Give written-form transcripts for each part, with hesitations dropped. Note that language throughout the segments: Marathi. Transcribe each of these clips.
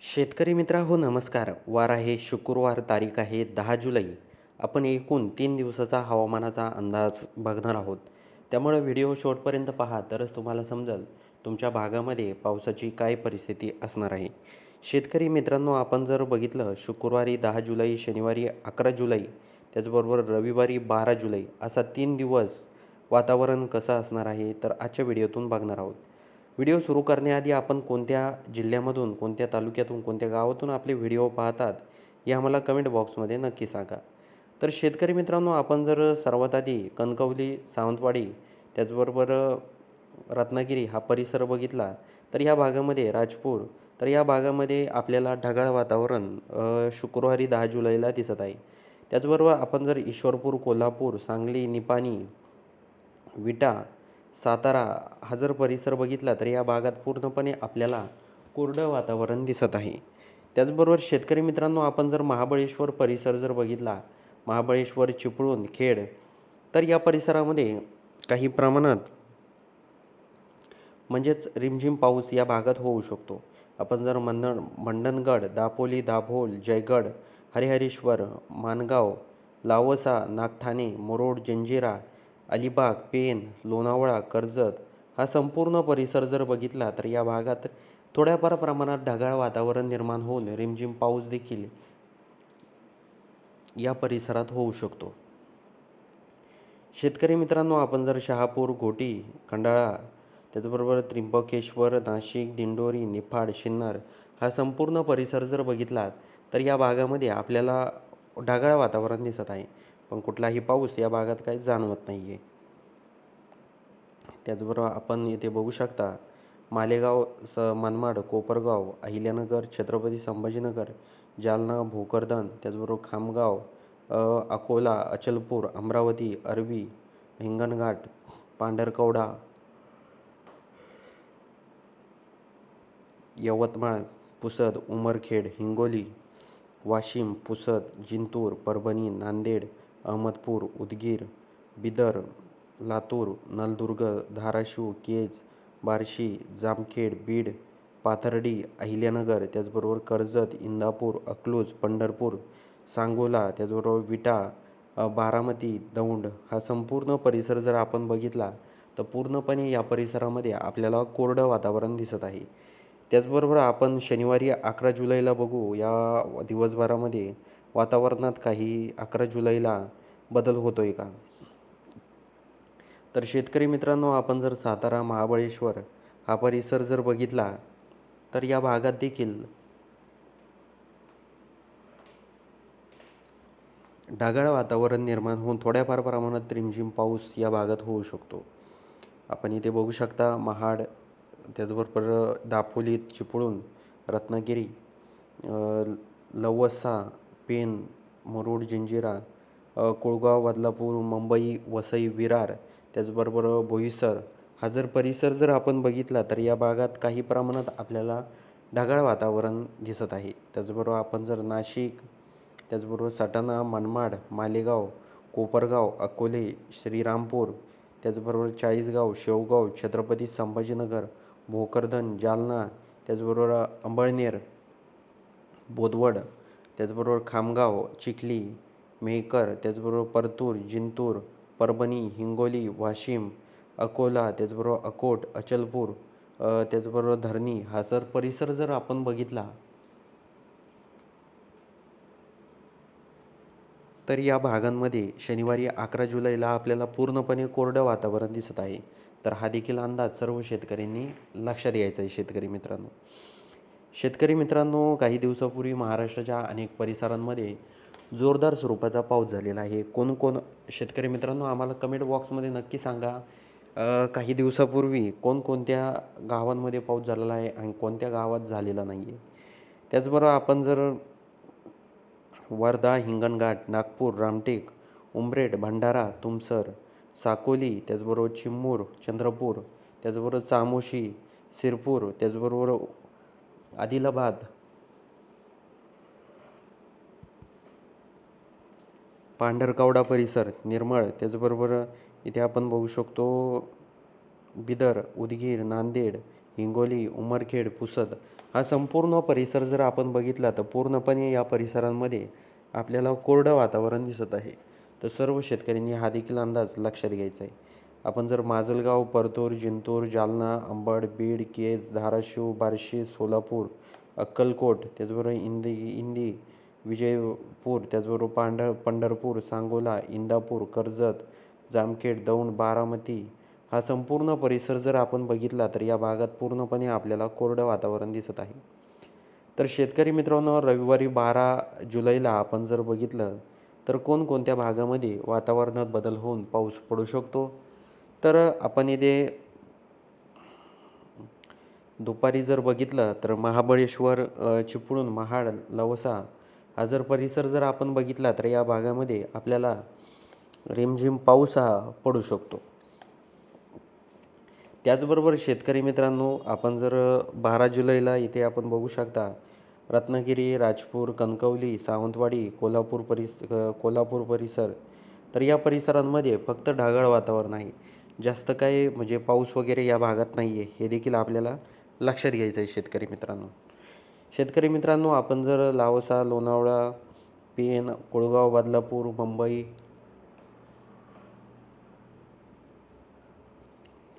शेतकरी मित्रांनो नमस्कार. वार आहे शुक्रवार, तारीख आहे 10 जुलै. आपण एकूण 3 दिवसाचा हवामानाचा अंदाज बघणार आहोत. त्यामुळे व्हिडिओ शेवटपर्यंत पहा तरच तुम्हाला समजेल तुमच्या भागामध्ये पावसाची काय परिस्थिती असणार आहे. शेतकरी मित्रांनो आपण जर बघितलं शुक्रवारी 10 जुलै, शनिवारी 11 जुलै, त्याचबरोबर रविवारी 12 जुलै असा 3 दिवस वातावरण कसं असणार आहे तर आजच्या व्हिडिओतून बघणार आहोत. व्हिडिओ सुरू करण्याआधी आपण कोणत्या जिल्ह्यामधून, कोणत्या तालुक्यातून, कोणत्या गावातून आपले व्हिडिओ पाहतात हे आम्हाला कमेंट बॉक्समध्ये नक्की सांगा. तर शेतकरी मित्रांनो आपण जर सर्वात आधी कणकवली, सावंतवाडी, त्याचबरोबर रत्नागिरी हा परिसर बघितला तर या भागामध्ये राजपूर, तर या भागामध्ये आपल्याला ढगाळ वातावरण शुक्रवारी 10 जुलैला दिसत आहे. त्याचबरोबर आपण जर ईश्वरपूर, कोल्हापूर, सांगली, निपाणी, विटा, सातारा हा जर परिसर बघितला तर या भागात पूर्णपणे आपल्याला कोरडं वातावरण दिसत आहे. त्याचबरोबर शेतकरी मित्रांनो आपण जर महाबळेश्वर परिसर जर बघितला, महाबळेश्वर, चिपळूण, खेड, तर या परिसरामध्ये काही प्रमाणात म्हणजेच रिमझिम पाऊस या भागात होऊ शकतो. आपण जर मंडणगड, दापोली, दाभोळ, जयगड, हरिहरेश्वर, माणगाव, लावसा, नागठाणे, मुरुड, जंजिरा, अलिबाग, पेण, लोणावळा, कर्जत हा संपूर्ण परिसर जर बघितला तर या भागात थोड्याफार प्रमाणात ढगाळ वातावरण निर्माण होऊन रिमझिम पाऊस देखील या परिसरात होऊ शकतो. शेतकरी मित्रांनो आपण जर शहापूर, घोटी, खंडाळा, त्याचबरोबर त्र्यंबकेश्वर, नाशिक, दिंडोरी, निफाड, सिन्नर हा संपूर्ण परिसर जर बघितलात तर या भागामध्ये आपल्याला ढगाळ वातावरण दिसत आहे, पण कुठलाही पाऊस या भागात काही जाणवत नाही आहे. त्याचबरोबर आपण येथे बघू शकता मालेगाव, मनमाड, कोपरगाव, अहिल्यानगर, छत्रपती संभाजीनगर, जालना, भोकरदन, त्याचबरोबर खामगाव, अकोला, अचलपूर, अमरावती, अरवी, हिंगणघाट, पांढरकवडा, यवतमाळ, पुसद, उमरखेड, हिंगोली, वाशिम, पुसद, जिंतूर, परभणी, नांदेड, अहमदपूर, उदगीर, बिदर, लातूर, नलदुर्ग, धाराशिव, केज, बार्शी, जामखेड, बीड, पाथर्डी, अहिल्यानगर, त्याचबरोबर कर्जत, इंदापूर, अकलूज, पंढरपूर, सांगोला, त्याचबरोबर विटा, बारामती, दौंड हा संपूर्ण परिसर जर आपण बघितला तर पूर्णपणे या परिसरामध्ये आपल्याला कोरडं वातावरण दिसत आहे. त्याचबरोबर आपण शनिवारी 11 जुलैला बघू या दिवसभरामध्ये वातावरणात काही 11 जुलैला बदल होतो आहे का. तर शेतकरी मित्रांनो आपण जर सातारा, महाबळेश्वर हा परिसर जर बघितला तर या भागात देखील ढगाळ वातावरण निर्माण होऊन थोड्याफार प्रमाणात रिमझिम पाऊस या भागात होऊ शकतो. आपण इथे बघू शकता महाड, त्याचबरोबर दापोली, चिपळूण, रत्नागिरी, लवसा, पेण, मुरुड, जंजिरा, कोळगाव, बदलापूर, मुंबई, वसई, विरार, त्याचबरोबर बोईसर हा जर परिसर जर आपण बघितला तर या भागात काही प्रमाणात आपल्याला ढगाळ वातावरण दिसत आहे. त्याचबरोबर आपण जर नाशिक, त्याचबरोबर सटाणा, मनमाड, मालेगाव, कोपरगाव, अकोले, श्रीरामपूर, त्याचबरोबर चाळीसगाव, शेवगाव, छत्रपती संभाजीनगर, भोकरदन, जालना, त्याचबरोबर अंबळनेर, बोदवड, त्याचबरोबर खामगाव, चिखली, मेहकर, त्याचबरोबर परतूर, जिंतूर, परभणी, हिंगोली, वाशिम, अकोला, त्याचबरोबर अकोट, अचलपूर, त्याचबरोबर धरणी हा जर परिसर जर आपण बघितला तर या भागांमध्ये शनिवारी 11 जुलैला आपल्याला पूर्णपणे कोरडं वातावरण दिसत आहे. तर हा देखील अंदाज सर्व शेतकऱ्यांनी लक्षात घ्यायचा आहे. शेतकरी मित्रांनो काही दिवसापूर्वी महाराष्ट्राच्या अनेक परिसरांमध्ये जोरदार स्वरूपाचा पाऊस झालेला आहे. कोण शेतकरी मित्रांनो आम्हाला कमेंट बॉक्समध्ये नक्की सांगा काही दिवसापूर्वी कोणकोणत्या गावांमध्ये पाऊस झालेला आहे आणि कोणत्या गावात झालेला नाही आहे. त्याचबरोबर आपण जर वर्धा, हिंगणघाट, नागपूर, रामटेक, उमरेड, भंडारा, तुमसर, साकोली, त्याचबरोबर चिमूर, चंद्रपूर, त्याचबरोबर चामोशी, सिरपूर, त्याचबरोबर आदिलाबाद, पांढरकवडा परिसर, निर्मळ, त्याचबरोबर इथे आपण बघू शकतो बिदर, उदगीर, नांदेड, हिंगोली, उमरखेड, पुसद हा संपूर्ण परिसर जर आपण बघितला तर पूर्णपणे या परिसरांमध्ये आपल्याला कोरडं वातावरण दिसत आहे. तर सर्व शेतकऱ्यांनी हा देखील अंदाज लक्षात घ्यायचा आहे. आपण जर माजलगाव, परतूर, जिंतूर, जालना, अंबड, बीड, केज, धाराशिव, बार्शी, सोलापूर, अक्कलकोट, त्याचबरोबर इंदी, विजयपूर, त्याचबरोबर पंढरपूर, सांगोला, इंदापूर, कर्जत, जामखेड, दौंड, बारामती हा संपूर्ण परिसर जर आपण बघितला तर या भागात पूर्णपणे आपल्याला कोरडं वातावरण दिसत आहे. तर शेतकरी मित्रांनो, रविवारी 12 जुलैला आपण जर बघितलं तर कोणकोणत्या भागामध्ये वातावरणात बदल होऊन पाऊस पडू शकतो. तर आपण इथे दुपारी जर बघितलं तर महाबळेश्वर, चिपळूण, महाड, लवसा हा जर परिसर जर आपण बघितला तर या भागामध्ये आपल्याला रिमझिम पाऊस हा पडू शकतो. त्याचबरोबर शेतकरी मित्रांनो, आपण जर 12 जुलैला इथे आपण बघू शकता रत्नागिरी, राजपूर, कणकवली, सावंतवाडी, कोल्हापूर परिसर. तर या परिसरांमध्ये फक्त ढगाळ वातावरण आहे. जास्त काही म्हणजे पाऊस वगैरे या भागात नाही आहे. हे देखील आपल्याला लक्षात घ्यायचं आहे शेतकरी मित्रांनो. शेतकरी मित्रांनो, आपण जर लावसा, लोणावळा, पेण, कोळगाव, बदलापूर, मुंबई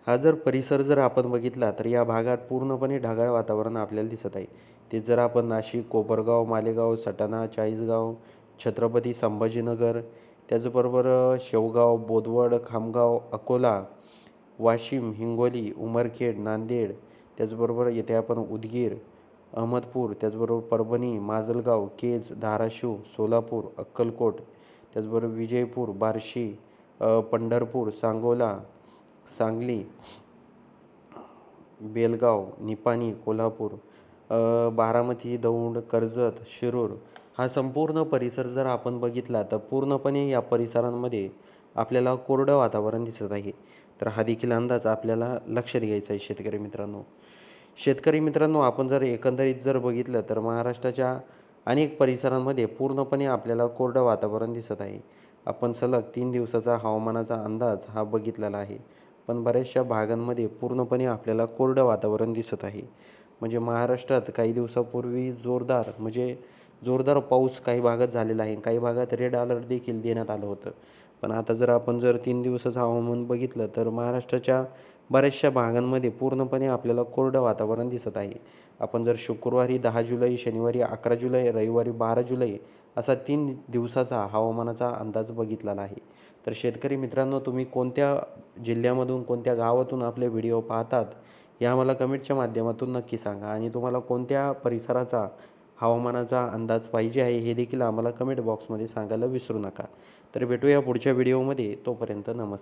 हा जर परिसर जर आपण बघितला तर या भागात पूर्णपणे ढगाळ वातावरण आपल्याला दिसत आहे. ते जर आपण नाशिक, कोपरगाव, मालेगाव, सटाणा, चाळीसगाव, छत्रपती संभाजीनगर, त्याचबरोबर शेवगाव, बोदवड, खामगाव, अकोला, वाशिम, हिंगोली, उमरखेड, नांदेड, त्याचबरोबर येथे आपण उदगीर, अहमदपूर, त्याचबरोबर परभणी, माजलगाव, केज, धाराशिव, सोलापूर, अक्कलकोट, त्याचबरोबर विजयपूर, बार्शी, पंढरपूर, सांगोला, सांगली, बेलगाव, निपाणी, कोल्हापूर, बारामती, दौंड, कर्जत, शिरूर हा संपूर्ण परिसर जर आपण बघितला तर पूर्णपणे या परिसरांमध्ये आपल्याला कोरडं वातावरण दिसत आहे. तर हा देखील अंदाज आपल्याला लक्षात घ्यायचा आहे शेतकरी मित्रांनो. शेतकरी मित्रांनो, आपण जर एकंदरीत जर बघितलं तर महाराष्ट्राच्या अनेक परिसरांमध्ये पूर्णपणे आपल्याला कोरडं वातावरण दिसत आहे. आपण सलग 3 दिवसाचा हवामानाचा अंदाज हा बघितलेला आहे. पण बऱ्याचशा भागांमध्ये पूर्णपणे आपल्याला कोरडं वातावरण दिसत आहे. म्हणजे महाराष्ट्रात काही दिवसापूर्वी जोरदार पाऊस काही भागात झालेला आहे. काही भागात रेड अलर्ट देखील देण्यात आलं होतं. पण आता जर आपण 3 दिवसाचं हवामान बघितलं तर महाराष्ट्राच्या बऱ्याचशा भागांमध्ये पूर्णपणे आपल्याला कोरडं वातावरण दिसत आहे. आपण जर शुक्रवारी 10 जुलै, शनिवारी 11 जुलै, रविवारी 12 जुलै असा 3 दिवसाचा हवामानाचा अंदाज बघितलेला आहे. तर शेतकरी मित्रांनो, तुम्ही कोणत्या जिल्ह्यामधून, कोणत्या गावातून आपले व्हिडिओ पाहतात हे आम्हाला कमेंटच्या माध्यमातून नक्की सांगा. आणि तुम्हाला कोणत्या परिसराचा हवामानाचा अंदाज पाहिजे आहे हे देखील आम्हाला कमेंट बॉक्समध्ये सांगायला विसरू नका. तर भेटूया पुढच्या व्हिडिओमध्ये. तोपर्यंत नमस्कार.